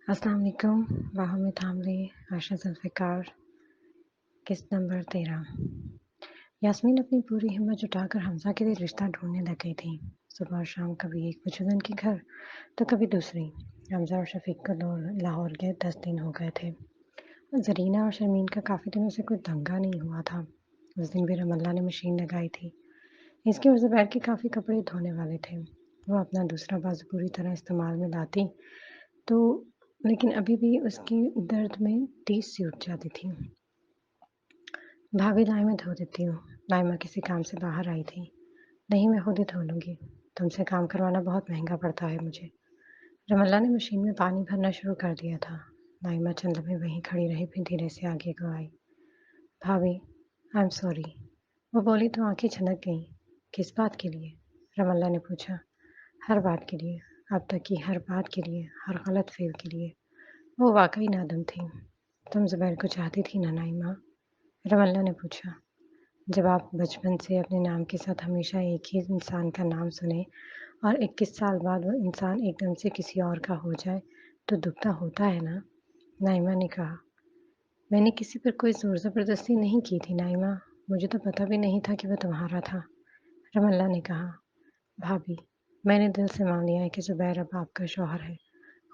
अस्सलाम वालेकुम। बाहमिद हामले, आशा जुल्फ़िकार। किस्त नंबर 13। यास्मीन अपनी पूरी हिम्मत जुटाकर हमज़ा के लिए रिश्ता ढूँढने लग गई थी। सुबह और शाम कभी एक बुजुर्ग के घर तो कभी दूसरी। हमज़ा और शफ़ीक को लाहौर गए 10 दिन हो गए थे। ज़रीना और शर्मीन का काफ़ी दिनों से कोई दंगा नहीं हुआ था। उस दिन भी रमल्ला ने मशीन लगाई थी। इसके और ज़ुबैर के काफ़ी कपड़े धोने वाले थे। वो अपना दूसरा बाजू पूरी तरह इस्तेमाल में लाती तो लेकिन अभी भी उसकी दर्द में टीस सी उठ जाती थी। भाभी लाए मैं धो देती हूँ। लाइमा किसी काम से बाहर आई थी। नहीं मैं खुद ही धो लूँगी। तुमसे काम करवाना बहुत महँगा पड़ता है मुझे। रमल्ला ने मशीन में पानी भरना शुरू कर दिया था। नाइमा चंद लम्हे वहीं खड़ी रही फिर धीरे से आगे को आई। भाभी आई एम सॉरी। वो बोली तो आंखें छनक गईं। किस बात के लिए? रमल्ला ने पूछा। हर बात के लिए। अब तक की हर बात के लिए, हर गलत फेल के लिए। वो वाकई नादम थी। तुम ज़ुबैर को चाहती थी ना नाइमा? रमल्ला ने पूछा। जब आप बचपन से अपने नाम के साथ हमेशा एक ही इंसान का नाम सुने और 21 साल बाद वो इंसान एकदम से किसी और का हो जाए तो दुख तो होता है ना? नाइमा ने कहा। मैंने किसी पर कोई ज़ोर ज़बरदस्ती नहीं की थी नाइमा। मुझे तो पता भी नहीं था कि वो तुम्हारा था। रमल्ला ने कहा। भाभी मैंने दिल से मान लिया है कि ज़ुबैर अब आपका शौहर है।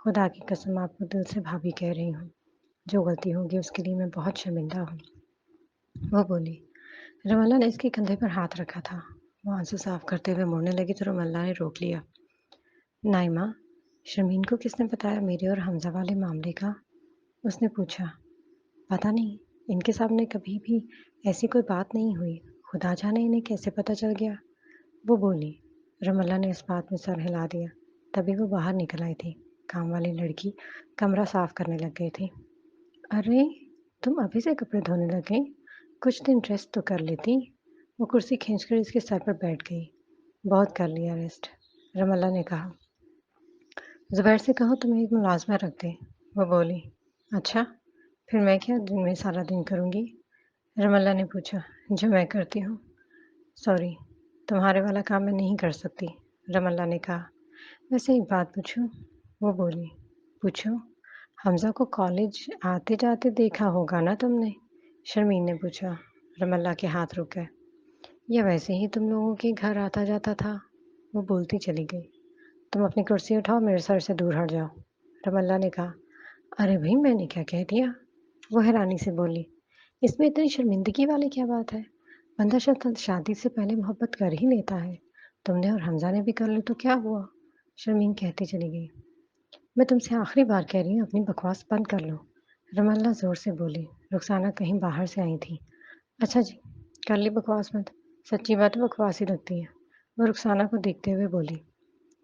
खुदा की कसम आपको दिल से भाभी कह रही हूँ। जो गलती होगी उसके लिए मैं बहुत शर्मिंदा हूँ। वो बोली। रमल्ला ने इसके कंधे पर हाथ रखा था। वो आंसू साफ करते हुए मुड़ने लगी तो रमल्ला ने रोक लिया। नाइमा, शर्मीन को किसने बताया मेरे और हमजा वाले मामले का? उसने पूछा। पता नहीं, इनके सामने कभी भी ऐसी कोई बात नहीं हुई। खुदा जाने इन्हें कैसे पता चल गया। वो बोली। रमल्ला ने इस बात में सर हिला दिया। तभी वो बाहर निकल आई थी। काम वाली लड़की कमरा साफ करने लग गई थी। अरे तुम अभी से कपड़े धोने लग गई? कुछ दिन रेस्ट तो कर लेती। वो कुर्सी खींचकर इसके सर पर बैठ गई। बहुत कर लिया रेस्ट, रमल्ला ने कहा। ज़ुबैर से कहो तुम्हें एक मुलाजमा रख दे। वो बोली। अच्छा, फिर मैं क्या दिन में सारा दिन करूँगी? रमल्ला ने पूछा। जो मैं करती हूँ। सॉरी, तुम्हारे वाला काम मैं नहीं कर सकती, रमल्ला ने कहा। वैसे एक बात पूछूं? वो बोली। पूछो। हमजा को कॉलेज आते जाते देखा होगा ना तुमने? शर्मीन ने पूछा। रमल्ला के हाथ रुक गए। या वैसे ही तुम लोगों के घर आता जाता था? वो बोलती चली गई। तुम अपनी कुर्सी उठाओ, मेरे सर से दूर हट जाओ, रमल्ला ने कहा। अरे भाई मैंने क्या कह दिया? वो हैरानी से बोली। इसमें इतनी शर्मिंदगी वाली क्या बात है? बंदा शादी से पहले मोहब्बत कर ही लेता है। तुमने और हमजा ने भी कर ली तो क्या हुआ? शर्मीन कहती चली गई। मैं तुमसे आखिरी बार कह रही हूँ अपनी बकवास बंद कर लो, रमल्ला जोर से बोली। रुखसाना कहीं बाहर से आई थी। अच्छा जी, कर ली बकवास बंद। सच्ची बात है बकवास ही लगती है। वो रुखसाना को देखते हुए बोली।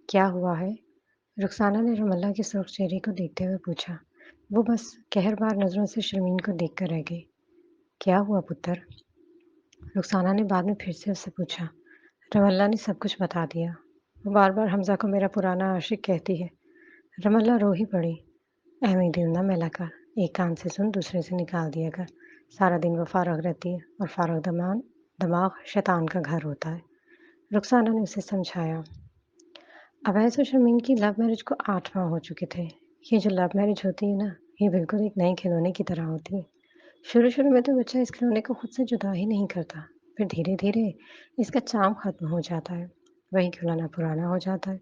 क्या हुआ है? रुखसाना ने रमल्ला के सुर्ख चेहरे को देखते हुए पूछा। वो बस कहरबार नजरों से शर्मीन को देखकर रह गई। क्या हुआ पुत्र? रुखसाना ने बाद में फिर से उससे पूछा। रमल्ला ने सब कुछ बता दिया। वो बार बार हमजा को मेरा पुराना आशिक कहती है। रमल्ला रो ही पड़ी। अहमी दिल ना मैला कर, एक कान से सुन दूसरे से निकाल दिया कर। सारा दिन वो फारग रहती है और फारग दिमाग शैतान का घर होता है, रुखसाना ने उसे समझाया। अवैस और शर्मीन की लव मैरिज को 8 माह हो चुके थे। ये जो लव मैरिज होती है ना, ये बिल्कुल एक नए खिलौने की तरह होती है। शुरू-शुरू में तो बच्चा इस खिलौने को खुद से जुदा ही नहीं करता। फिर धीरे-धीरे इसका चार्म खत्म हो जाता है। वही खिलौना पुराना हो जाता है,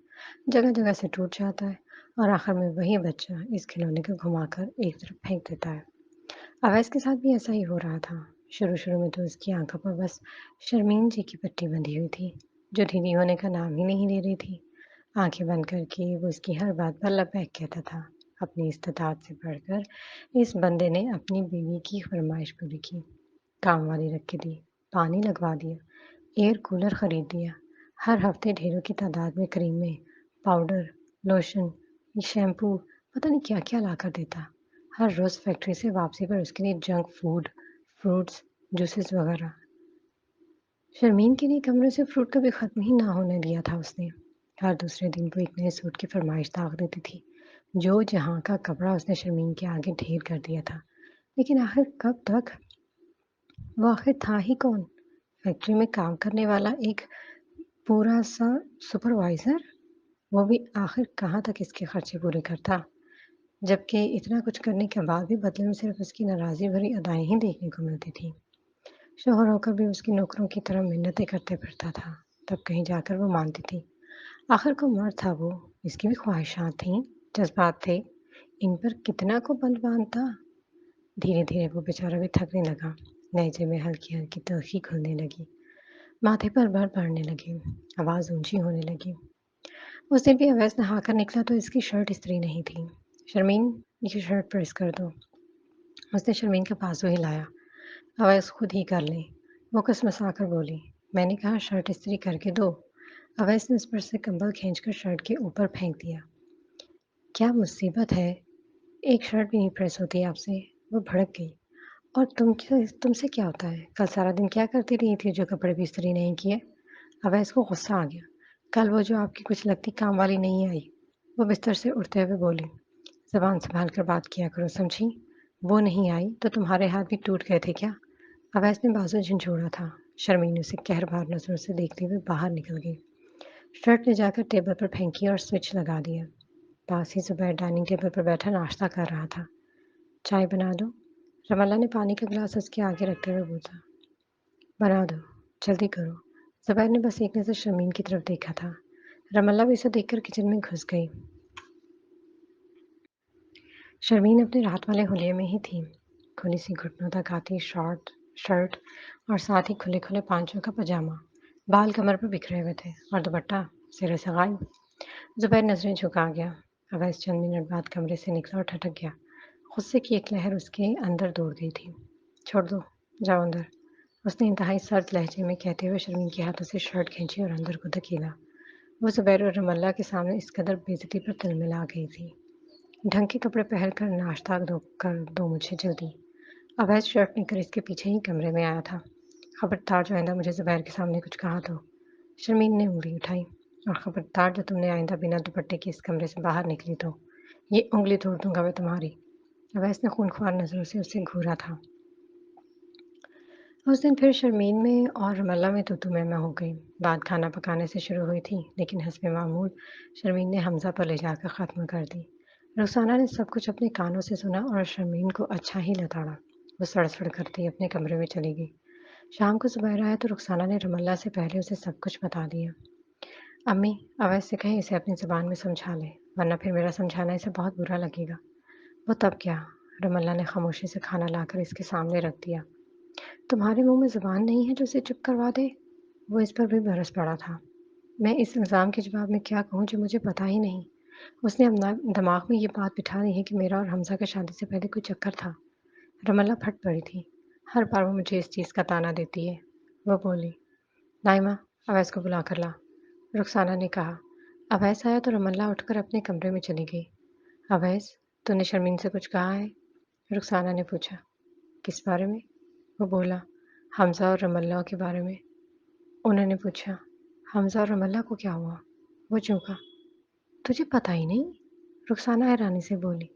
जगह-जगह से टूट जाता है और आखिर में वही बच्चा इस खिलौने को घुमाकर एक तरफ फेंक देता है। अवैस के साथ भी ऐसा ही हो रहा था। शुरू-शुरू में तो उसकी आंखों पर बस शर्मीन जी की पट्टी बंधी हुई थी, जो ढीली होने का नाम ही नहीं ले रही थी। आंखें बंद करके वो उसकी हर बात पर लबैक कहता था। अपनी इस्तिताअत से बढ़कर इस बंदे ने अपनी बीवी की फरमाइश पूरी की। काम वाली रख के दी, पानी लगवा दिया, एयर कूलर खरीद दिया। हर हफ्ते ढेरों की तादाद में क्रीमें, पाउडर, लोशन, शैम्पू, पता नहीं क्या-क्या लाकर देता। हर रोज़ फैक्ट्री से वापसी पर उसके लिए जंक फूड, फ्रूट्स, जूसेस वगैरह। शर्मीन के लिए कमरे से फ्रूट कभी ख़त्म ही ना होने दिया था उसने। हर दूसरे दिन वो एक नए सूट की फरमाइश दाग देती थी। जो जहाँ का कपड़ा उसने शर्मीन के आगे ढेर कर दिया था। लेकिन आखिर कब तक? वो आखिर था ही कौन? फैक्ट्री में काम करने वाला एक पूरा-सा सुपरवाइज़र? वो भी आखिर कहाँ तक इसके खर्चे पूरे करता? जबकि इतना कुछ करने के बाद भी बदले में सिर्फ उसकी नाराज़ी भरी अदाएँ ही देखने को मिलती थीं। शौहर होकर भी उसकी नौकरों की तरह मिन्नतें करते फिरता था, तब कहीं जाकर वो मानती थी। आखिर को मर्द था वो, इसकी भी ख्वाहिशात थीं, जज़्बात थे, इन पर कितना को बल बाँधता। धीरे-धीरे वो बेचारा भी थकने लगा, नेज़े में हल्की-हल्की तलख़ी घुलने लगी, माथे पर बर्फ़ पड़ने लगी, आवाज़ ऊँची होने लगी। उस दिन भी अवैस नहाकर निकला तो इसकी शर्ट इस्त्री नहीं थी। शर्मीन, ये शर्ट प्रेस कर दो। उसने शर्मीन का बाजू हिलाया। अवैस खुद ही कर लें। वो कसमसाकर बोली। मैंने कहा शर्ट इस्त्री करके दो। अवैस ने उस पर से कंबल खींचकर शर्ट के ऊपर फेंक दिया। क्या मुसीबत है? एक शर्ट भी नहीं प्रेस होती आपसे। वो भड़क गई। और तुमसे क्या होता है? कल सारा दिन क्या करती रही थी जो कपड़े भी इस्त्री नहीं किए? अवैस को गुस्सा आ गया। कल वो जो आपकी कुछ लगती काम वाली नहीं आई। वो बिस्तर से उठते हुए बोली। ज़बान संभाल कर बात किया करो, समझी? वो नहीं आई तो तुम्हारे हाथ भी टूट गए थे क्या? अवैस ने बाजू झंझोड़ा था। शर्मीन उसे कहरबार नज़रों से देखते हुए बाहर निकल गई। शर्ट ले जाकर टेबल पर फेंकी और स्विच लगा दिया। पास ही जुबैर डाइनिंग टेबल पर बैठा नाश्ता कर रहा था। चाय बना दो? रमला ने पानी का गिलास उसके आगे रखते हुए पूछा। बना दो, जल्दी करो। जुबैर ने बस एक नज़र शर्मीन की तरफ देखा था। रमला भी उसे देखकर किचन में घुस गई। शर्मीन अपने रात वाले हुलिये में ही थी। खुली सी घुटनों तक आती शॉर्ट शर्ट और साथ ही खुले खुले पांचों का पजामा। बाल कमर पर बिखरे हुए थे और दुपट्टा सिरे से गायब। जुबैर नजरें झुका गया। अवैस चंद मिनट बाद कमरे से निकला और ठटक गया। गुस्से की एक लहर उसके अंदर दौड़ गई थी। छोड़ दो, जाओ अंदर, उसने इंतहाई सर्द लहजे में कहते हुए शर्मीन के हाथों से शर्ट खींची और अंदर को धकेला। वो जुबैर और रमल्ला के सामने इस कदर बेइज्जती पर तिलमिला गई थी। ढंग के कपड़े पहनकर नाश्ता कर दो मुझे जल्दी। अवैस शर्ट लेकर इसके पीछे ही कमरे में आया था। खबरदार जो आइंदा मुझे जुबैर के सामने कुछ कहा तो। शर्मीन ने उंगली उठाई। और खबरदार जो तुमने आइंदा बिना दुपट्टे के इस कमरे से बाहर निकली तो ये उंगली तोड़ दूंगा मैं तुम्हारी। अवैस ने खूनख्वार नजरों से उसे घूरा था। उस दिन फिर शर्मीन में और रमल्ला में तू मैं हो गई। बात खाना पकाने से शुरू हुई थी, लेकिन हस्ब मामूल शर्मीन ने हमजा पर ले जाकर ख़त्म कर दी। रुखसाना ने सब कुछ अपने कानों से सुना और शर्मीन को अच्छा ही लताड़ा। वो सड़-सड़ करती अपने कमरे में चली गई। शाम को जुबैर आया तो रुखसाना ने रमल्ला से पहले उसे सब कुछ बता दिया। अम्मी, अवैस से कहें इसे अपनी ज़ुबान में समझा ले, वरना फिर मेरा समझाना इसे बहुत बुरा लगेगा। वो तब क्या? रमल्ला ने खामोशी से खाना लाकर इसके सामने रख दिया। तुम्हारे मुंह में ज़ुबान नहीं है जो उसे चुप करवा दे? वो इस पर भी बरस पड़ा था। मैं इस इल्ज़ाम के जवाब में क्या कहूँ जो मुझे पता ही नहीं। उसने अपना दिमाग में ये बात बिठा ली है कि मेरा और हमज़ा का शादी से पहले कोई चक्कर था। रमल्ला फट पड़ी थी। हर बार वो मुझे इस चीज़ का ताना देती है। वो बोली, नाइमा, अवैस को बुला कर ला। रुखसाना ने कहा। अवैस आया तो रमल्ला उठकर अपने कमरे में चली गई। अवैस, तूने शर्मीन से कुछ कहा है? रुखसाना ने पूछा। किस बारे में? वो बोला, हमज़ा और रमल्ला के बारे में। उन्होंने पूछा, हमज़ा और रमल्ला को क्या हुआ? वो चौंका। तुझे पता ही नहीं? रुखसाना हैरानी से बोली।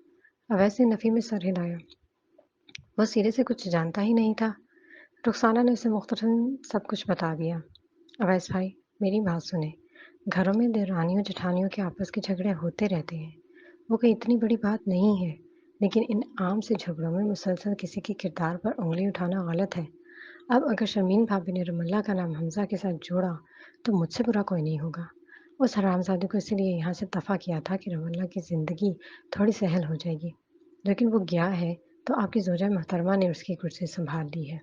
अवैस ने नफ़ी में सर हिलाया। वो सिरे से कुछ जानता ही नहीं था। रुखसाना ने उसे मुख्तसरन सब कुछ बता दिया। अवैस भाई, मेरी बात सुने। घरों में देवरानियों जेठानियों के आपस के झगड़े होते रहते हैं। वो कोई इतनी बड़ी बात नहीं है, लेकिन इन आम से झगड़ों में मुसलसल किसी के किरदार पर उंगली उठाना गलत है। अब अगर शर्मीन भाभी ने रमल्ला का नाम हमज़ा के साथ जोड़ा, तो मुझसे बुरा कोई नहीं होगा। उस हरामज़ादे को इसीलिए यहाँ से दफ़ा किया था कि रमल्ला की ज़िंदगी थोड़ी सहल हो जाएगी। लेकिन वो गया है, तो आपकी ज़ौजा मोहतरमा ने उसकी कुर्सी सँभाल ली है।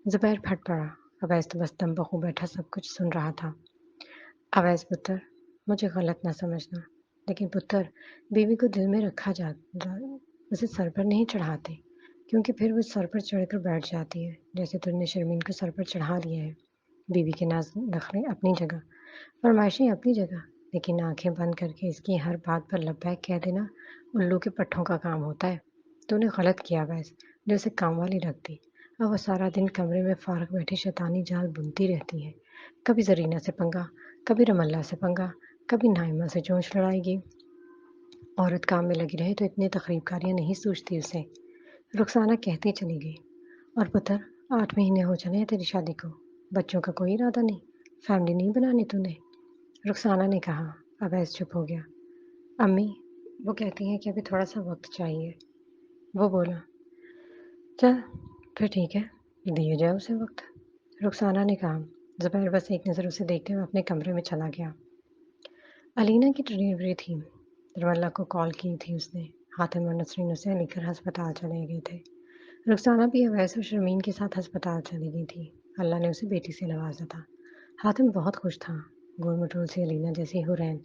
ज़ुबैर फट पड़ा। अवैस तो बस दम बखूब बैठा सब कुछ सुन रहा था। अवैस पुत्र, मुझे गलत ना समझना, लेकिन पुत्र, बीवी को दिल में रखा जाता, उसे सर पर नहीं चढ़ाते, क्योंकि फिर वो सर पर चढ़कर बैठ जाती है, जैसे तुमने शर्मीन को सर पर चढ़ा दिया है। बीवी के नाज़ नखरे अपनी जगह, फरमाइशें अपनी जगह, लेकिन आंखें बंद करके इसकी हर बात पर लब्बैक कह देना उल्लू के पट्ठों का काम होता है। तूने गलत किया अवैस, जो उसे काम वाली रख दी। अब वो सारा दिन कमरे में फारग बैठी शैतानी जाल बुनती रहती है। कभी ज़रीना से पंगा, कभी रमल्ला से पंगा, कभी नाइमा से चोंच लड़ाएगी। औरत काम में लगी रहे तो इतनी तकरीबकारियाँ नहीं सूझती उसे। रुखसाना कहती चली गई। और पुत्र, 8 महीने हो चले हैं तेरी शादी को। बच्चों का कोई इरादा नहीं? फैमिली नहीं बनानी तूने? रुखसाना ने कहा। अवैस चुप हो गया। अम्मी, वो कहती हैं कि अभी थोड़ा-सा वक़्त चाहिए। वो बोला, चल फिर ठीक है, दिया जाए उसे वक़्त। रुखसाना ने कहा। ज़ुबैर बस एक नज़र उसे देखते हुए अपने कमरे में चला गया। अलीना की डिलीवरी थी। रमल्ला को कॉल की थी उसने। हातिम और नसरीन उसे लेकर अस्पताल चले गए थे। रुखसाना भी अवैस और शर्मीन के साथ अस्पताल चली गई थी। अल्लाह ने उसे बेटी से नवाजा था। हातिम बहुत खुश था। गोल-मटोल सी अलीना जैसी हुरैन।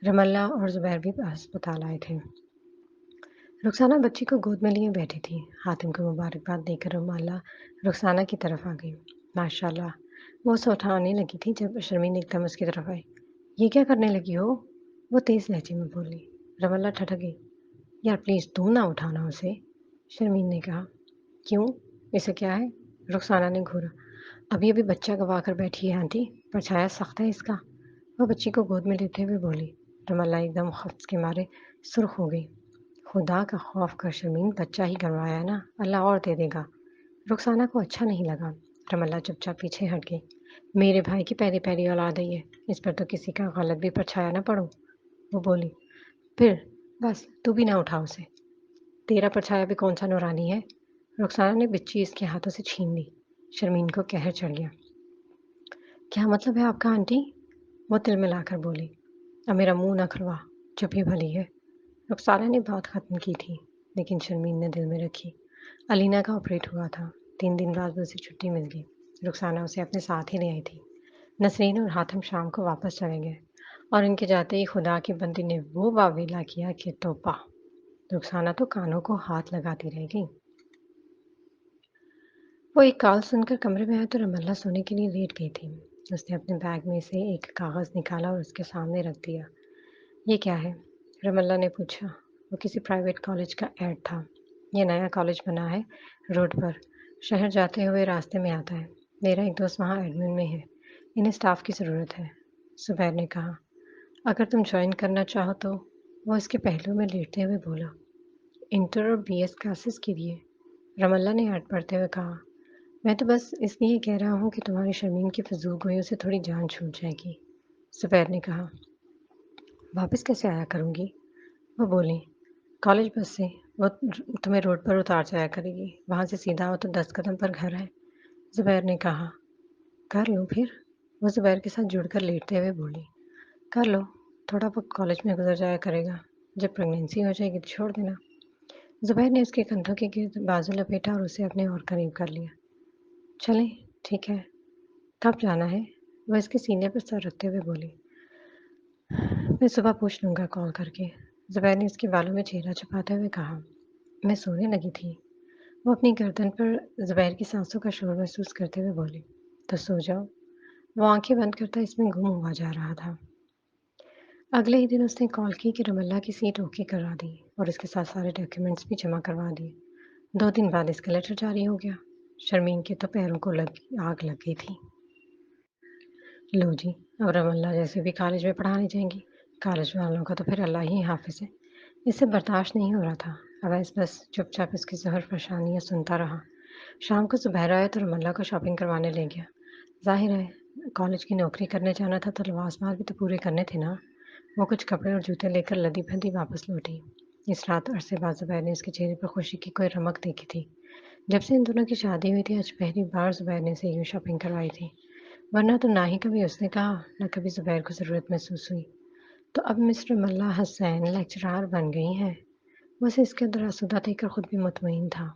रमल्ला और ज़ुबैर भी अस्पताल आए थे। रुखसाना बच्ची को गोद में लिए बैठी थी। हातिम को मुबारकबाद देकर रमल्ला रुखसाना की तरफ आ गई। माशाल्लाह, वो उसे उठाने लगी थी जब शर्मीन एकदम उसकी तरफ आई। ये क्या करने लगी हो? वो तेज़ लहजे में बोली। रमल्ला ठठक गई। यार प्लीज़ तू ना उठाना उसे, शर्मीन ने कहा। क्यों? इसे क्या है? रुखसाना ने घूरा। अभी-अभी बच्चा गँवा कर बैठी है आंटी, परछाया सख्त है इसका। वह बच्ची को गोद में लेते हुए बोली। रमल्ला एकदम खौफ के मारे सुर्ख हो गई। खुदा का खौफ कर शर्मीन, बच्चा ही गँवाया है ना, अल्लाह और दे देगा। रुखसाना को अच्छा नहीं लगा। रमल्ला चुपचाप पीछे हट गई। मेरे भाई की पैरी-पैरी औलाद है ये, इस पर तो किसी का गलत भी परछाया ना पड़ो, वो बोली। फिर बस तू भी ना उठा उसे। तेरा परछाया भी कौन सा नूरानी है? रुखसाना ने बिच्ची इसके हाथों से छीन ली। शर्मीन को कहर चढ़ गया। क्या मतलब है आपका आंटी? वो तिलमिलाकर बोली। अब मेरा मुंह न खुलवा, चुप ही भली है। रुखसाना ने बात खत्म की थी, लेकिन शर्मीन ने दिल में रखी। अलीना का ऑपरेट हुआ था। 3 दिन बाद उसे छुट्टी मिल गई। रुखसाना उसे अपने साथ ही ले आई थी। नसरीन और हातिम शाम को वापस चले गए और इनके जाते ही खुदा की बंदी ने वो वावेला किया कि तौबा! रुखसाना तो कानों को हाथ लगाती रह गई। वो एक कॉल सुनकर कमरे में आया तो रमल्ला सोने के लिए लेट गई थी। उसने अपने बैग में से एक कागज़ निकाला और उसके सामने रख दिया। ये क्या है? रमल्ला ने पूछा। वो किसी प्राइवेट कॉलेज का ऐड था। ये नया कॉलेज बना है रोड पर। शहर जाते हुए रास्ते में आता है। मेरा एक दोस्त वहाँ एडमिन में है। इन्हें स्टाफ की ज़रूरत है। ज़ुबैर ने कहा। अगर तुम ज्वाइन करना चाहो तो। वो इसके पहलू में लेटते हुए बोला। इंटर और बीएस क्लासेस के लिए। रमल्ला ने ऐड पढ़ते हुए कहा। मैं तो बस इसलिए कह रहा हूँ कि तुम्हारी शर्मीन की फ़िज़ूलगोइयों से थोड़ी जान छूट जाएगी। ज़ुबैर ने कहा। वापस कैसे आया करूँगी? वो बोली। कॉलेज बस से। वो तुम्हें रोड पर उतार जाया करेगी। वहाँ से सीधा आओ तो 10 कदम पर घर है। ज़ुबैर ने कहा। कर लो फिर। वो ज़ुबैर के साथ जुड़कर लेटते हुए बोली। कर लो। थोड़ा वक्त कॉलेज में गुजर जाया करेगा। जब प्रेगनेंसी हो जाएगी तो छोड़ देना। ज़ुबैर ने उसके कंधों के गिर्द बाजू लपेटा और उसे अपने और करीब कर लिया। चलें, ठीक है। कब जाना है? वह इसके सीने पर सर रखते हुए बोली। मैं सुबह पूछ लूँगा कॉल करके। ज़ुबैर ने उसके बालों में चेहरा छुपाते हुए कहा। मैं सोने लगी थी। वो अपनी गर्दन पर ज़ुबैर की सांसों का शोर महसूस करते हुए बोली। तो सो जाओ। वो आंखें बंद करता इसमें गुम हुआ जा रहा था। अगले ही दिन उसने कॉल की कि रमल्ला की सीट ओके करा दी और उसके साथ सारे डॉक्यूमेंट्स भी जमा करवा दिए। 2 दिन बाद इसका लेटर जारी हो गया। शर्मीन के तो पैरों को आग लग गई थी। लो जी, अब रमल्ला जैसे भी कॉलेज में पढ़ाने जाएंगी। कॉलेज वालों का तो फिर अल्लाह ही हाफिज़ है। इससे बर्दाश्त नहीं हो रहा था। अवैस बस चुपचाप इसकी ज़हर परेशानियाँ सुनता रहा। शाम को ज़ुबैर आया तो रमल्ला को शॉपिंग करवाने ले गया। ज़ाहिर है कॉलेज की नौकरी करने जाना था तो लिबास-माल भी तो पूरे करने थे ना। वो कुछ कपड़े और जूते लेकर लदी-फंदी वापस लौटी। इस रात अरसे बाद ज़ुबैर ने उसके चेहरे पर खुशी की कोई रमक देखी थी। जब से इन दोनों की शादी हुई थी आज पहली बार ज़ुबैर ने इसे यूँ शॉपिंग करवाई थी। वरना तो ना ही कभी उसने कहा, ना कभी ज़ुबैर को ज़रूरत महसूस हुई। तो अब मिस्टर मल्ला हसैन लेक्चरार बन गई हैं। वो उसे इसके अंदर आसूदा देखकर खुद भी मुतमईन था।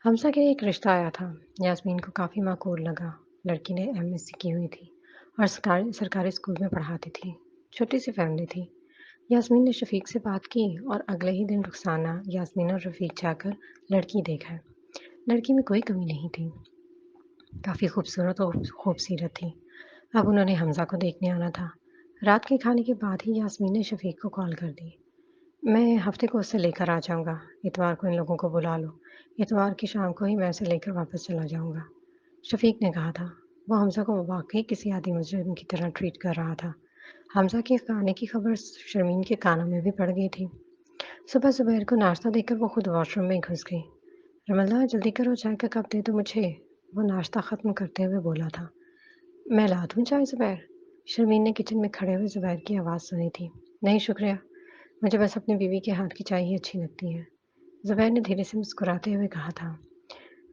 हमसा के एक रिश्ता आया था। यास्मीन को काफ़ी माकूल लगा। लड़की ने एमएससी की हुई थी और सरकारी स्कूल में पढ़ाती थी। छोटी सी फैमिली थी। यास्मीन ने शफीक से बात की और अगले ही दिन रुखसाना, यास्मीन और रफ़ीक जाकर लड़की देखा। लड़की में कोई कमी नहीं थी। काफ़ी खूबसूरत और खूबसीरत थी। अब उन्होंने हमज़ा को देखने आना था। रात के खाने के बाद ही यास्मीन ने शफीक को कॉल कर दी। मैं हफ्ते को उससे लेकर आ जाऊँगा। इतवार को इन लोगों को बुला लो। इतवार की शाम को ही मैं उसे लेकर वापस चला जाऊँगा। शफीक ने कहा था। वो हमज़ा को वाक़ई किसी आदी मुजरिम की तरह ट्रीट कर रहा था। हमज़ा के आने की खबर शर्मीन के कानों में भी पड़ गई थी। सुबह ज़ुबैर को नाश्ता देकर वो खुद वॉशरूम में घुस गई। रमल्ला जल्दी करो, चाय का कप दे दो मुझे। वो नाश्ता ख़त्म करते हुए बोला था। मैं ला दूँ चाय ज़ुबैर? शर्मीन ने किचन में खड़े हुए ज़ुबैर की आवाज़ सुनी थी। नहीं शुक्रिया। मुझे बस अपनी बीवी के हाथ की चाय ही अच्छी लगती है। ज़ुबैर ने धीरे से मुस्कुराते हुए कहा था।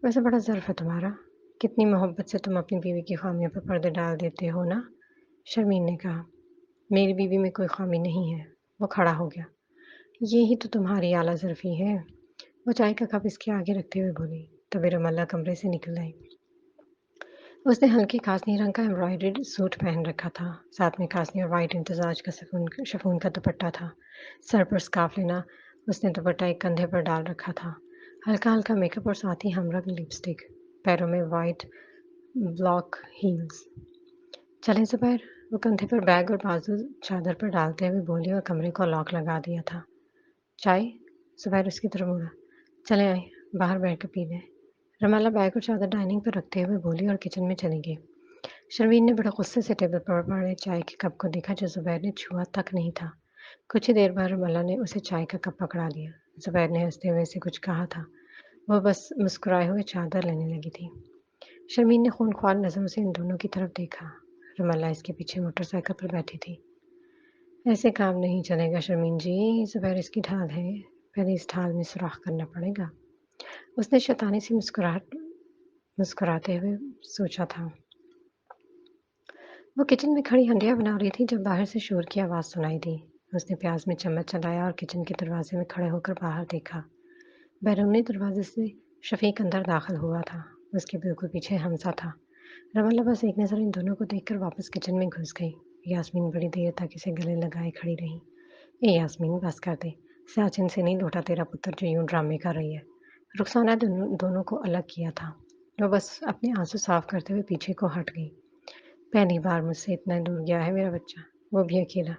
वैसे बड़ा ज़र्फ़ है तुम्हारा। कितनी मोहब्बत से तुम अपनी बीवी की ख़ामियों पर पर्दे डाल देते हो ना? शर्मीन ने कहा। मेरी बीवी में कोई ख़ामी नहीं है। वो खड़ा हो गया। ये ही तो तुम्हारी आला ज़र्फ़ी है। वो चाय का कप इसके आगे रखते हुए बोली। तभी रमल्ला कमरे से निकल आई। उसने हल्के कासनी रंग का एम्ब्रॉयडर्ड सूट पहन रखा था। साथ में कासनी और वाइट इम्तिजाज का शिफॉन का दुपट्टा था। सर पर स्कार्फ लेना उसने दुपट्टा एक कंधे पर डाल रखा था। हल्का हल्का मेकअप और साथ ही हमरंग लिपस्टिक। पैरों में वाइट ब्लॉक हील्स। चलें ज़ुबैर। वो कंधे पर बैग और बाजू चादर पर डालते हुए बोली और कमरे को लॉक लगा दिया था। चाय? ज़ुबैर उसकी तरफ मुड़ा। चलें आए, बाहर बैठ कर पी लें। रमाला बैग और चादर डाइनिंग पर रखते हुए बोली और किचन में चली गई। शर्मीन ने बड़े गुस्से से टेबल पर पड़े चाय के कप को देखा जो ज़ुबैर ने छुआ तक नहीं था। कुछ ही देर बाद रमाला ने उसे चाय का कप पकड़ा दिया। ज़ुबैर ने हंसते हुए उसे कुछ कहा था। वो बस मुस्कुराए हुए चादर लेने लगी थी। शर्मीन ने खूनख्वार नज़रों से इन दोनों की तरफ देखा। रमाला इसके पीछे मोटरसाइकिल पर बैठी थी। ऐसे काम नहीं चलेगा शर्मीन जी, ज़ुबैर इसकी ढाल है। पहले इस ढाल में सुराख करना पड़ेगा। उसने शैतानी सी मुस्कुराते हुए सोचा था। वो किचन में खड़ी हंडिया बना रही थी जब बाहर से शोर की आवाज़ सुनाई दी। उसने प्याज में चम्मच चलाया और किचन के दरवाजे में खड़े होकर बाहर देखा। बैरूनी दरवाजे से शफीक अंदर दाखिल हुआ था। उसके बिल्कुल पीछे हमजा था। रमल्ला बस एक नज़र इन दोनों को देखकर वापस किचन में घुस गई। यास्मीन बड़ी देर तक इसे गले लगाए खड़ी रही। ए यास्मीन बस कर दे। साचिन से नहीं लौटा तेरा पुत्र जो यूं ड्रामे कर रही है। रुखसाना दोनों को अलग किया था। वो बस अपने आंसू साफ करते हुए पीछे को हट गई। पहली बार मुझसे इतना दूर गया है मेरा बच्चा, वो भी अकेला।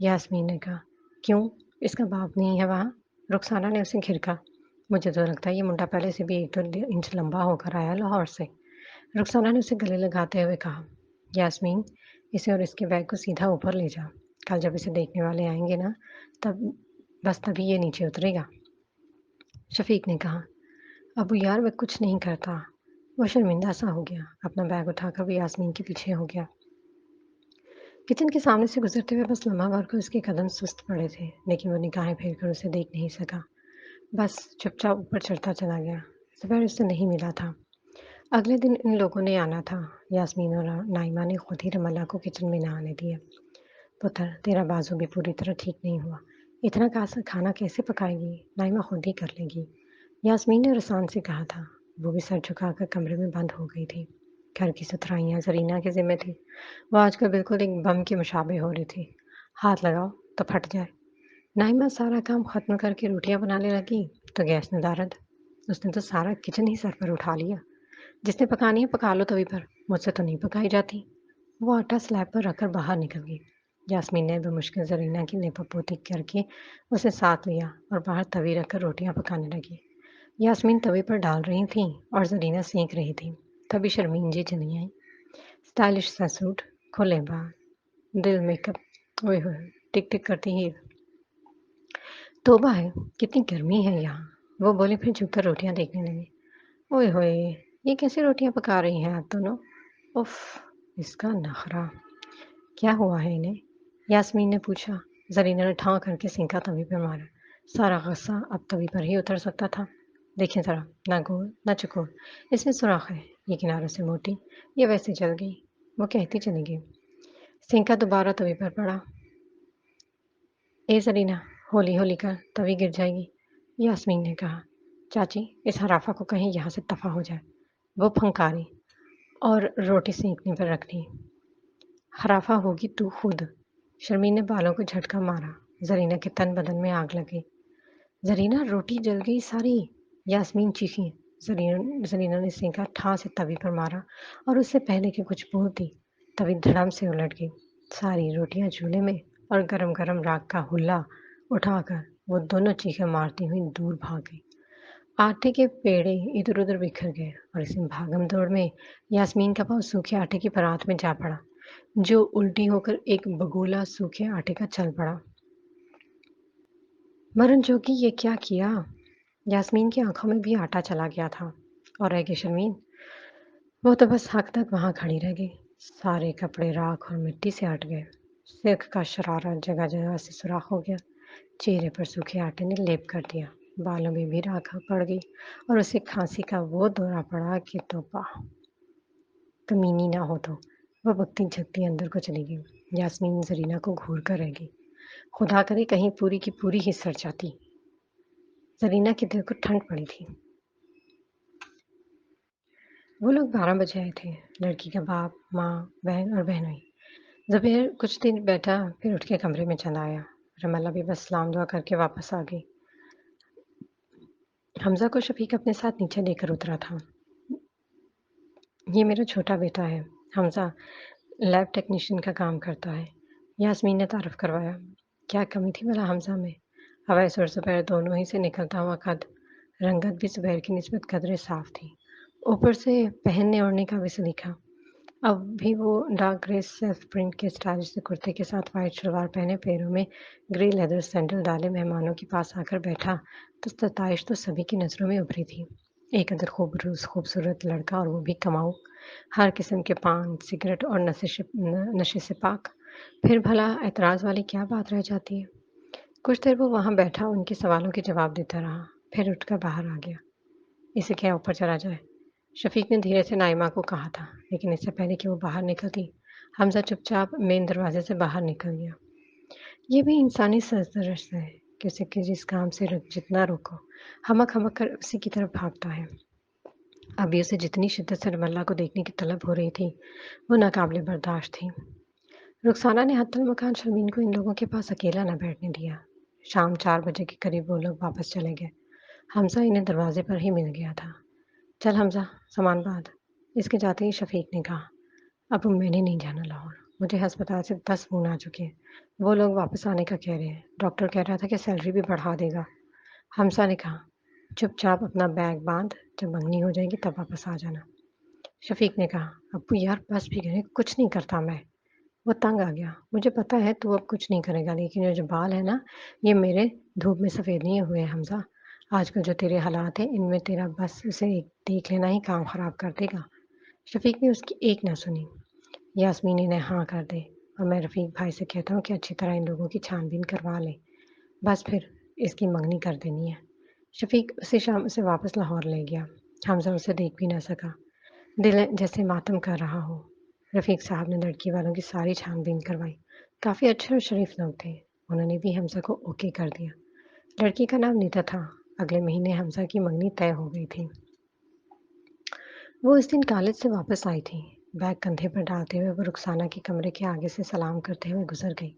यास्मीन ने कहा। क्यों? इसका बाप नहीं है वहाँ? रुखसाना ने उसे घिरका। मुझे तो लगता है ये मुंडा पहले से भी 1-2 इंच लंबा होकर आया लाहौर से। रुखसाना ने उसे गले लगाते हुए कहा। यास्मीन, इसे और इसके बैग को सीधा ऊपर ले जा। कल जब इसे देखने वाले आएंगे ना, तब बस तभी ये नीचे उतरेगा। शफीक ने कहा। अबू यार वह कुछ नहीं करता। वो शर्मिंदा सा हो गया। अपना बैग उठाकर वो यास्मीन के पीछे हो गया। किचन के सामने से गुजरते हुए बस लम्हा भर को उसके कदम सुस्त पड़े थे, लेकिन वो निगाहें फेर कर उसे देख नहीं सका। बस चुपचाप ऊपर चढ़ता चला गया। ज़ुबैर उससे नहीं मिला था। अगले दिन इन लोगों ने आना था। यास्मीन और नाइमा ने खुद ही रमल्ला को किचन में न आने दिया। पुत्र, तेरा बाजू भी पूरी तरह ठीक नहीं हुआ। इतना खाना कैसे पकाएगी? नाइमा खुद ही कर लेगी। यास्मीन ने रसान से कहा था। वो भी सर झुकाकर कमरे में बंद हो गई थी। घर की सुथराइयाँ ज़रीना के ज़िम्मे थी। वो आजकल बिल्कुल एक बम के मुशाबे हो रही थी। हाथ लगाओ तो फट जाए। नाइमा सारा काम ख़त्म करके रोटियां बनाने लगी तो गैस नदारद। उसने तो सारा किचन ही सर पर उठा लिया। जिसने पकानी है पका लो तवी पर, मुझसे तो नहीं पकाई जाती। वो आटा स्लैब पर रखकर बाहर निकल गई। यास्मीन ने बेमुश्किल ज़रीना की लेपापोती करके उसे साथ लिया और बाहर तवी रखकर रोटियां पकाने लगी। यास्मीन तवे पर डाल रही थी और ज़रीना सेंक रही थी। तभी शर्मीन जी चली आई। स्टाइलिश सा सूट, खुले बाल, दिल मेकअप, ओए होए, टिक टिक करती ही तौबा है, कितनी गर्मी है यहाँ। वो बोली फिर झुककर रोटियां देखने लगी। ओए होए, ये कैसी रोटियां पका रही हैं आप दोनों? उफ, इसका नखरा। क्या हुआ है इन्हें? यास्मीन ने पूछा। ज़रीना ने ठां करके सेंका तवी पर मारा। सारा गुस्सा अब तवी पर ही उतर सकता था। देखें ज़रा, ना गोल ना चौकोर, इसमें सुराख है। ये किनारों से मोटी, ये वैसे जल गई। वो कहती चली गई। सेंका दोबारा तवी पर पड़ा। ए ज़रीना, हौली हौली कर, तवी गिर जाएगी। यास्मीन ने कहा। चाची, इस हराफा को कहीं यहाँ से दफा हो जाए। वो फंकारी और रोटी सेंकने पर रख दी। हराफा होगी तू खुद। शर्मीन ने बालों को झटका मारा। ज़रीना के तन बदन में आग लगी। ज़रीना, रोटी जल गई सारी। यास्मीन चीखी। ज़रीना ने सेंका ठां से तवी पर मारा और उससे पहले कि कुछ बोलती, तवी धड़म से उलट गई। सारी रोटियां चूल्हे में और गरम गरम राख का हुल्ला उठाकर वो दोनों चीखें मारती हुई दूर भाग गई। आटे के पेड़े इधर उधर बिखर गए और इस भागम दौड़ में यास्मीन का पाँव सूखे आटे की परात में जा पड़ा, जो उल्टी होकर एक बगोला सूखे आटे का चल पड़ा। मरन जोगी, ये क्या किया? यास्मीन की आंखों में भी आटा चला गया था। और रह गई शर्मीन। वो तो बस हक तक वहां खड़ी रह गई। सारे कपड़े राख और मिट्टी से हट गए। सिल्क का शरारा जगह जगह से सुराख हो गया। चेहरे पर सूखे आटे ने लेप कर दिया, बालों में भी राख पड़ गई और उसे खांसी का वो दौरा पड़ा कि तौबा! कमीनी ना हो तो। वह बकती-झकती अंदर को चली गई। यास्मीन ज़रीना को घूर कर रह गई। खुदा करे कहीं पूरी की पूरी ही सड़ जाती। ज़रीना के दिल को ठंड पड़ी थी। वो लोग 12 बजे आए थे। लड़की का बाप, माँ, बहन और बहनोई। ज़ुबैर कुछ देर बैठा, फिर उठ के कमरे में चला आया। रमला भी बस सलाम दुआ करके वापस आ गई। हमज़ा को शफ़ीक अपने साथ नीचे लेकर उतरा था। ये मेरा छोटा बेटा है। हमज़ा लैब टेक्नीशियन का काम करता है। यास्मीन ने तारुफ़ करवाया। क्या कमी थी भला हमज़ा में? अवैस और ज़ुबैर दोनों ही से निकलता हुआ कद, रंगत भी ज़ुबैर की निस्बत कदरे साफ़ थी। ऊपर से पहनने-ओढ़ने का भी सलीका। अब भी वो डार्क ग्रे सेल्फ प्रिंट के स्टाइलिश से कुर्ते के साथ वाइट शलवार पहने, पैरों में ग्रे लेदर सैंडल डाले मेहमानों के पास आकर बैठा, तो सताइश तो सभी की नज़रों में उभरी थी। एक अदर खूबसूरत लड़का और वो भी कमाऊ, हर किस्म के पान, सिगरेट और नशे से पाक। फिर भला ऐतराज़ वाली क्या बात रह जाती है? कुछ देर वो वहाँ बैठा उनके सवालों के जवाब देता रहा, फिर उठकर बाहर आ गया। इसे क्या ऊपर चला जाए? शफ़ीक ने धीरे से नाइमा को कहा था, लेकिन इससे पहले कि वो बाहर निकलती, हमज़ा चुपचाप मेन दरवाज़े से बाहर निकल गया। ये भी इंसानी सरदर्द है कि उसे कि जिस काम से जितना रोको, हमक-हमक कर उसी की तरफ भागता है। अभी उसे जितनी शिद्दत से रमल्ला को देखने की तलब हो रही थी, वो नाकाबिले बर्दाश्त थी। रुखसाना ने हत्तल-मकान शर्मीन को इन लोगों के पास अकेला न बैठने दिया। शाम 4 बजे के करीब वो लोग वापस चले गए। हमज़ा इन्हें दरवाज़े पर ही मिल गया था। चल हमज़ा, सामान बाँध। इसके जाते ही शफ़ीक ने कहा, अब मैंने नहीं जाना लाहौर। मुझे अस्पताल से 10 फ़ोन आ चुके हैं। वो लोग वापस आने का कह रहे हैं। डॉक्टर कह रहा था कि सैलरी भी बढ़ा देगा। हमज़ा ने कहा, चुपचाप अपना बैग बाँध, जब मंगनी हो जाएगी तब वापस आ जाना। शफ़ीक ने कहा, अब्बू यार बस भी करें, कुछ नहीं करता मैं। वो तंग आ गया। मुझे पता है तू अब कुछ नहीं करेगा, लेकिन ये जो बाल है ना, ये मेरे धूप में सफ़ेद नहीं हुए हैं हमज़ा। आजकल जो तेरे हालात हैं, इनमें तेरा बस उसे देख लेना ही काम ख़राब कर देगा। शफ़ीक ने उसकी एक ना सुनी। यास्मीन इन्हें हाँ कर दे और मैं रफ़ीक भाई से कहता हूँ कि अच्छी तरह इन लोगों की छानबीन करवा लें। बस फिर इसकी मंगनी कर देनी है। शफ़ीक उसे शाम से वापस लाहौर ले गया। हमज़ा उसे देख भी ना सका। दिल जैसे मातम कर रहा हो। रफ़ीक साहब ने लड़की वालों की सारी छानबीन करवाई। काफ़ी अच्छे और शरीफ लोग थे। उन्होंने भी हमज़ा को ओके कर दिया। लड़की का नाम नीता था। अगले महीने हमज़ा की मंगनी तय हो गई थी। वो इस दिन कॉलेज से वापस आई थी। बैग कंधे पर डालते हुए वो रुखसाना के कमरे के आगे से सलाम करते हुए गुजर गई।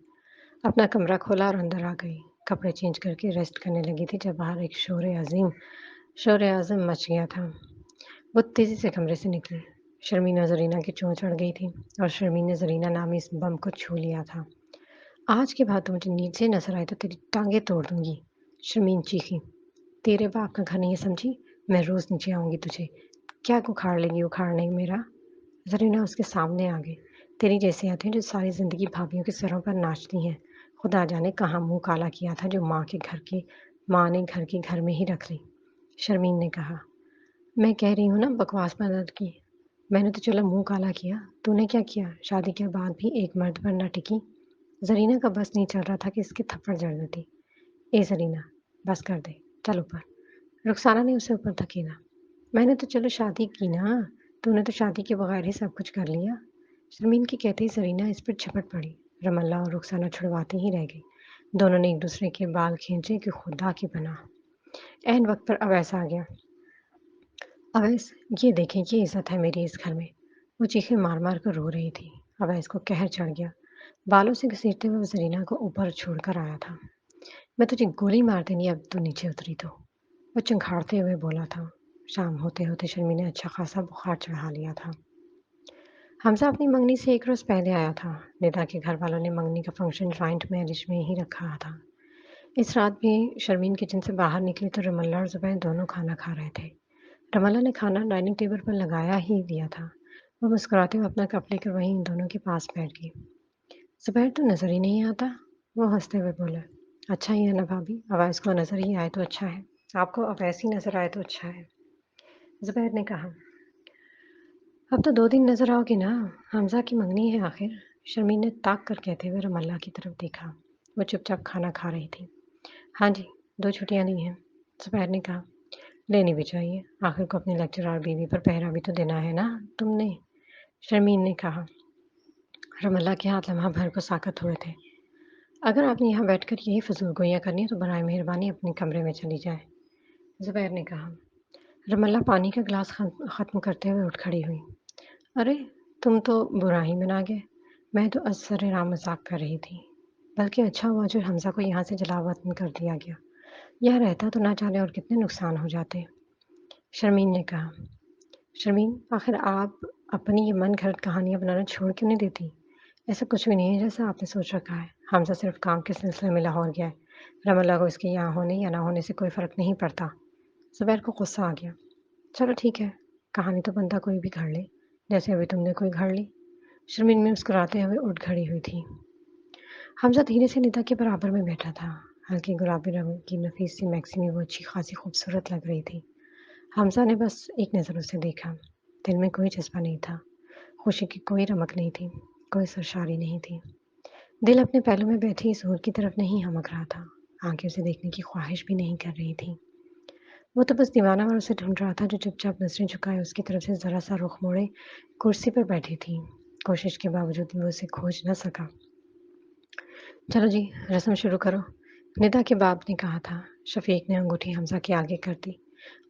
अपना कमरा खोला और अंदर आ गई। कपड़े चेंज करके रेस्ट करने लगी थी जब बाहर एक शोर-ए-आज़म मच गया था। वो तेज़ी से कमरे से निकली। शर्मीन और ज़रीना की चोंच अड़ गई थी और शर्मीन ने ज़रीना नामी इस बम को छू लिया था। आज के बाद तो मुझे नीचे नज़र आए तो तेरी टाँगें तोड़ दूँगी। शर्मीन चीखी। तेरे बाप का घर नहीं है समझी? मैं रोज़ नीचे आऊँगी तुझे। क्या उखाड़ लेगी उखाड़ने मेरा? ज़रीना उसके सामने आ गई। तेरी जैसी आती हैं जो सारी ज़िंदगी भाभियों के सरों पर नाचती हैं। खुदा जाने कहाँ मुँह काला किया था जो माँ ने घर के घर में ही रख ली। शर्मीन ने कहा, मैं कह रही हूँ ना बकवास बंद की। मैंने तो चलो मुँह काला किया, तूने क्या किया? शादी के बाद भी एक मर्द पर ना टिकी। ज़रीना का बस नहीं चल रहा था कि इसके थप्पड़ जड़ देती। ए ज़रीना, बस कर दे, चल ऊपर। रुखसाना ने उसे ऊपर धकेला। मैंने तो चलो शादी की ना, तूने तो शादी के बगैर ही सब कुछ कर लिया। शर्मीन की कहते ही ज़रीना इस पर झपट पड़ी। रमल्ला और रुखसाना छुड़वाती ही रह गई। दोनों ने एक दूसरे के बाल खींचे कि खुदा की पनाह। ऐन वक्त पर अवैस आ गया। अवैस, ये देखें ये इज़्ज़त है मेरी इस घर में। वो चीखें मार-मार कर रो रही थी। अवैस को कहर चढ़ गया। बालों से घसीटते हुए वो ज़रीना को ऊपर छोड़कर आया था। मैं तुझे गोली मार देनी अब तू नीचे उतरी तो। वो चिंघाड़ते हुए बोला था। शाम होते-होते शर्मी ने अच्छा खासा बुखार चढ़ा लिया था। हमज़ा अपनी मंगनी से एक रोज़ पहले आया था। निदा के घर वालों ने मंगनी का फंक्शन जॉइंट मैरिज में ही रखा था। इस रात भी शर्मीन किचन से बाहर निकली तो रमल्ला और ज़ुबैर दोनों खाना खा रहे थे। रमल्ला ने खाना डाइनिंग टेबल पर लगाया ही दिया था। वो मुस्कुराते हुए अपना कप लेकर वहीं इन दोनों के पास बैठ गई। ज़ुबैर तो नज़र ही नहीं आता। वो हंसते हुए बोले, अच्छा ही है ना भाभी, अवैस को नज़र ही आए तो अच्छा है। आपको अवैस ही नज़र आए तो अच्छा है। ज़ुबैर ने कहा, अब तो 2 दिन नज़र आओगे ना, हमज़ा की मंगनी है आखिर। शर्मीन ने ताक कर कहते हुए रमल्ला की तरफ देखा। वो चुपचाप खाना खा रही थी। हाँ जी, 2 छुट्टियाँ ली हैं। ज़ुबैर ने कहा, लेनी भी चाहिए। आखिर को अपनी लेक्चरर बीवी पर पहरा भी तो देना है ना तुमने। शर्मीन ने कहा। रमल्ला के हाथ लम्हा भर को साकत हुए थे। अगर आपने यहाँ बैठकर यही फ़िज़ूलगोइयाँ करनी है तो बराए मेहरबानी अपने कमरे में चली जाएँ। ज़ुबैर ने कहा। रमल्ला पानी का गिलास ख़त्म करते हुए उठ खड़ी हुई। अरे! तुम तो बुरा ही मना गए। मैं तो असर्रे-राम मज़ाक कर रही थी। बल्कि अच्छा हुआ जो हमज़ा को यहाँ से जलावतन कर दिया गया। यह रहता तो ना जाने और कितने नुकसान हो जाते। शर्मीन ने कहा। शर्मीन, आखिर आप अपनी ये मन-घड़त कहानियाँ बनाना छोड़ क्यों नहीं देती? ऐसा कुछ भी नहीं है जैसा आपने सोच रखा है। हमज़ा सिर्फ़ काम के सिलसिले में लाहौर गया है। रमल्ला को इसके यहाँ होने या ना होने से कोई फ़र्क नहीं पड़ता। ज़ुबैर को गुस्सा आ गया। चलो ठीक है, कहानी तो बंदा कोई भी घड़ ले, जैसे अभी तुमने कोई घड़ ली। शर्मीन मुस्कुराते हुए उठ खड़ी हुई थी। हमज़ा धीरे से निदा के बराबर में बैठा था। हल्के गुलाबी रंग की नफीस सी मैक्सी में वो अच्छी खासी खूबसूरत लग रही थी। हमज़ा ने बस एक नज़र उसे देखा। दिल में कोई जज़्बा नहीं था। खुशी की कोई रमक नहीं थी, कोई सरशारी नहीं थी। दिल अपने पहलू में बैठी इस हूर की तरफ नहीं हमक रहा था। आँखें उसे देखने की ख्वाहिश भी नहीं कर रही थी। वो तो बस दीवाना और उसे ढूँढ रहा था जो चुपचाप नज़रें झुकाए उसकी तरफ से ज़रा-सा रुख मोड़े कुर्सी पर बैठी थी। कोशिश के बावजूद वो उसे खोज न सका। चलो जी, रस्म शुरू करो। निदा के बाप ने कहा था। शफ़ीक ने अंगूठी हमज़ा के आगे कर दी।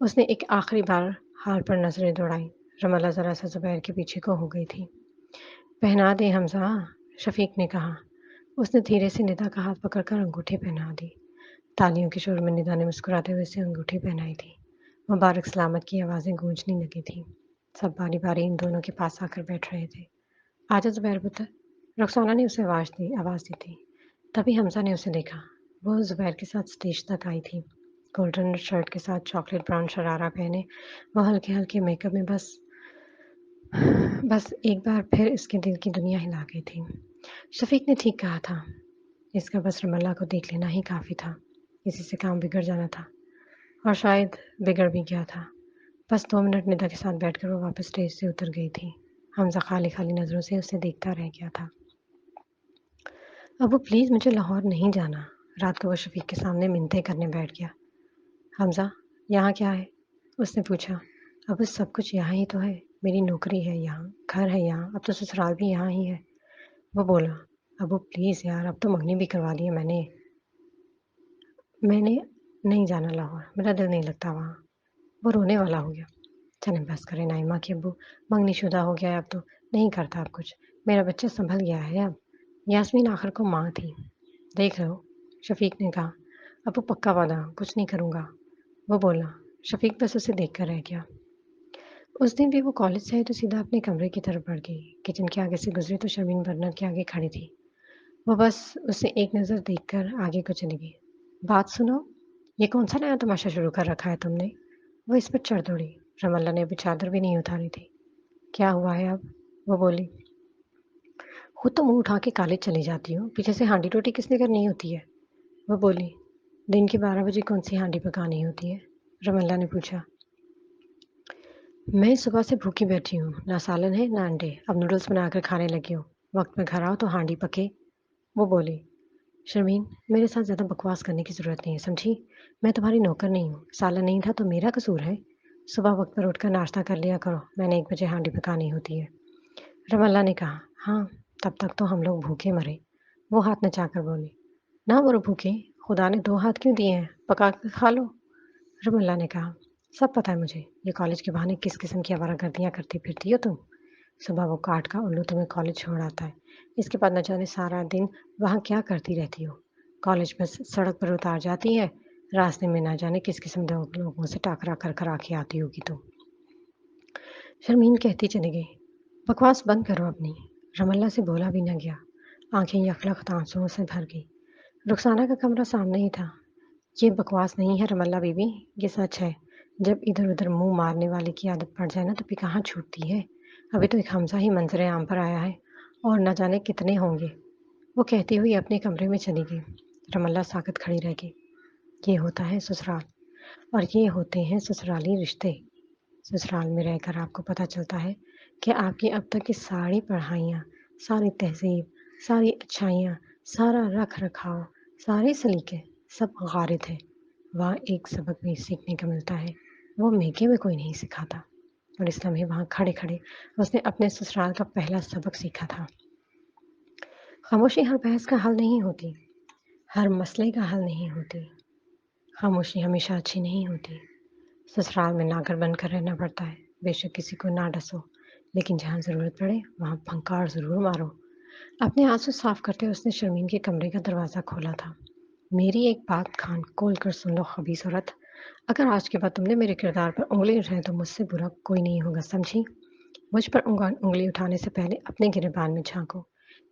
उसने एक आखिरी बार हार पर नज़रें दौड़ाई। रमला ज़रा-सा ज़ुबैर के पीछे को हो गई थी। पहना दे हमज़ा, शफ़ीक ने कहा। उसने धीरे से निदा का हाथ पकड़कर अंगूठी पहना दी। तालियों के शोर में निदा ने मुस्कुराते हुए उसे अंगूठी पहनाई थी। मुबारक सलामत की आवाज़ें गूंजने लगी थीं। सब बारी-बारी इन दोनों के पास आकर बैठ रहे थे। आजा ज़ुबैर पुत्र, रुखसाना ने उसे आवाज़ दी थी। तभी हमज़ा ने उसे देखा। वो ज़ुबैर के साथ स्टेज तक आई थी। गोल्डन शर्ट के साथ चॉकलेट ब्राउन शरारा पहने, वो हल्के-हल्के मेकअप में बस बस एक बार फिर इसके दिल की दुनिया हिला गई थी। शफ़ीक ने ठीक कहा था। इसका बस रमल्ला को देख लेना ही काफ़ी था। इसी से काम बिगड़ जाना था और शायद बिगड़ भी गया था। बस 2 मिनट निदा के साथ बैठकर वो वापस स्टेज से उतर गई थी। हमज़ा खाली-खाली नज़रों से उसे देखता रह गया था। अबू प्लीज़ मुझे लाहौर नहीं जाना। रात को वो शफ़ीक के सामने मिन्नतें करने बैठ गया। हमज़ा, यहाँ क्या है? उसने पूछा। अबू सब कुछ यहाँ ही तो है। मेरी नौकरी है यहाँ, घर है यहाँ, अब तो ससुराल भी यहाँ ही है। वो बोला। अबू प्लीज़ यार, अब तो मंगनी भी करवा ली है मैंने। मैंने नहीं जाना लाहौर, मेरा दिल नहीं लगता वहाँ। वो रोने वाला हो गया। चलें बस करें नाइमा के अब्बू, मंगनीशुदा हो गया है अब तो, नहीं करता अब कुछ। मेरा बच्चा सँभल गया है अब। यास्मीन आखिर को माँ थी। देख रहे हो? शफ़ीक ने कहा। अब्बू पक्का वादा, कुछ नहीं करूँगा। वो बोला। शफ़ीक बस उसे देखकर रह गया। उस दिन भी वो कॉलेज से आई तो सीधा अपने कमरे की तरफ बढ़ गई। किचन के आगे से गुज़री तो शर्मीन बर्नर के आगे खड़ी थी। वो बस उसे एक नज़र देखकर आगे को चली गई। बात सुनो, ये कौन-सा नया तमाशा शुरू कर रखा है तुमने? वो इस पर चढ़ दौड़ी। रमल्ला ने अभी चादर भी नहीं उतारी थी। क्या हुआ है अब? वो बोली। खुद तो मुँह उठा के कॉलेज चली जाती हो, पीछे से हांडी-रोटी किसने करनी होती है? वो बोली। दिन के 12 बजे कौन-सी हांडी पकानी होती है? रमल्ला ने पूछा। मैं सुबह से भूखी बैठी हूँ, ना सालन है ना अंडे, अब नूडल्स बनाकर खाने लगी हूँ। वक्त पे घर आओ तो हांडी पके। वो बोली। शर्मीन, मेरे साथ ज़्यादा बकवास करने की ज़रूरत नहीं है, समझी? मैं तुम्हारी नौकर नहीं हूँ। सालन नहीं था तो मेरा कसूर है? सुबह वक्त पर उठकर नाश्ता कर लिया करो, मैंने 1 बजे हांडी पकानी होती है। रमल्ला ने कहा, हाँ, तब तक तो हम लोग भूखे मरे। वो हाथ नचाकर बोली, ना मरो भूखे, खुदा ने 2 हाथ क्यों दिए हैं, पका के खा लो। रमल्ला ने कहा, सब पता है मुझे, ये कॉलेज के बहाने किस किस्म की आवारागर्दियाँ करती फिरती हो तुम। सुबह वो काठ का उल्लू तुम्हें कॉलेज छोड़ आता है, इसके बाद न जाने सारा दिन वहाँ क्या करती रहती हो। कॉलेज बस सड़क पर उतार जाती है, रास्ते में ना जाने किस किस्म के लोगों से टाकरा कर कर आके आती होगी तुम। शर्मीन कहती चली गई, बकवास बंद करो अपनी। रमल्ला से बोला भी न गया। आंखें यखलखत आंसुओं से भर गई। रुखसाना का कमरा सामने ही था। ये बकवास नहीं है रमल्ला बीबी, ये सच है। जब इधर-उधर मुँह मारने वाले की आदत पड़ जाए ना तो फिर कहाँ छूटती है। अभी तो एक हमज़ा ही मंज़रे आम पर आया है और न जाने कितने होंगे। वो कहती हुई अपने कमरे में चली गई। रमल्ला साकत खड़ी रह गई। ये होता है ससुराल और ये होते हैं ससुराली रिश्ते। ससुराल में रहकर आपको पता चलता है कि आपकी अब तक की सारी पढ़ाइयाँ, सारी तहज़ीब, सारी अच्छाइयाँ, सारा रख-रखाव, सारे सलीके सब गारिद है। वहाँ एक सबक भी सीखने को मिलता है, वो मेके में कोई नहीं सिखाता। और इस लम्हे वहाँ खड़े-खड़े उसने अपने ससुराल का पहला सबक सीखा था। खामोशी हर बहस का हल नहीं होती, हर मसले का हल नहीं होती। खामोशी हमेशा अच्छी नहीं होती। ससुराल में नाकर बनकर रहना पड़ता है। बेशक किसी को ना डसो, लेकिन जहाँ ज़रूरत पड़े वहाँ फंकार ज़रूर मारो। अपने आंसू साफ करते उसने शर्मीन के कमरे का दरवाज़ा खोला था। मेरी एक बात कान खोल कर सुन लो खबीस औरत। अगर आज के बाद तुमने मेरे किरदार पर उंगली उठाई तो मुझसे बुरा कोई नहीं होगा, समझी? मुझ पर उंगली उठाने से पहले अपने गिरेबान में झांको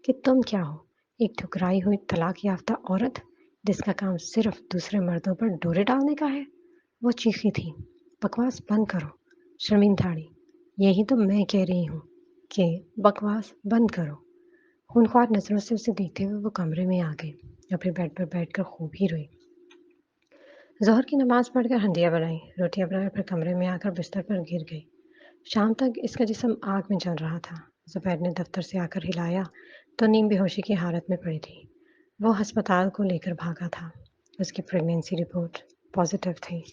कि तुम क्या हो। एक ठुकराई हुई तलाक याफ्ता औरत जिसका काम सिर्फ दूसरे मर्दों पर डोरे डालने का है। वो चीखी थी, बकवास बंद करो शर्मीन थाड़ी। यही तो मैं कह रही हूँ कि बकवास बंद करो। खूनख्वार नजरों से उसे देखते हुए वो कमरे में आ गई और फिर बेड पर बैठकर खूब ही रोई। ज़ोहर की नमाज़ पढ़कर हंडिया बनाई, रोटियाँ बनाकर फिर कमरे में आकर बिस्तर पर गिर गई। शाम तक इसका जिस्म आग में जल रहा था। ज़ुबैर ने दफ्तर से आकर हिलाया तो नीम बेहोशी की हालत में पड़ी थी। वो अस्पताल को लेकर भागा था। उसकी प्रेगनेंसी रिपोर्ट पॉजिटिव थी।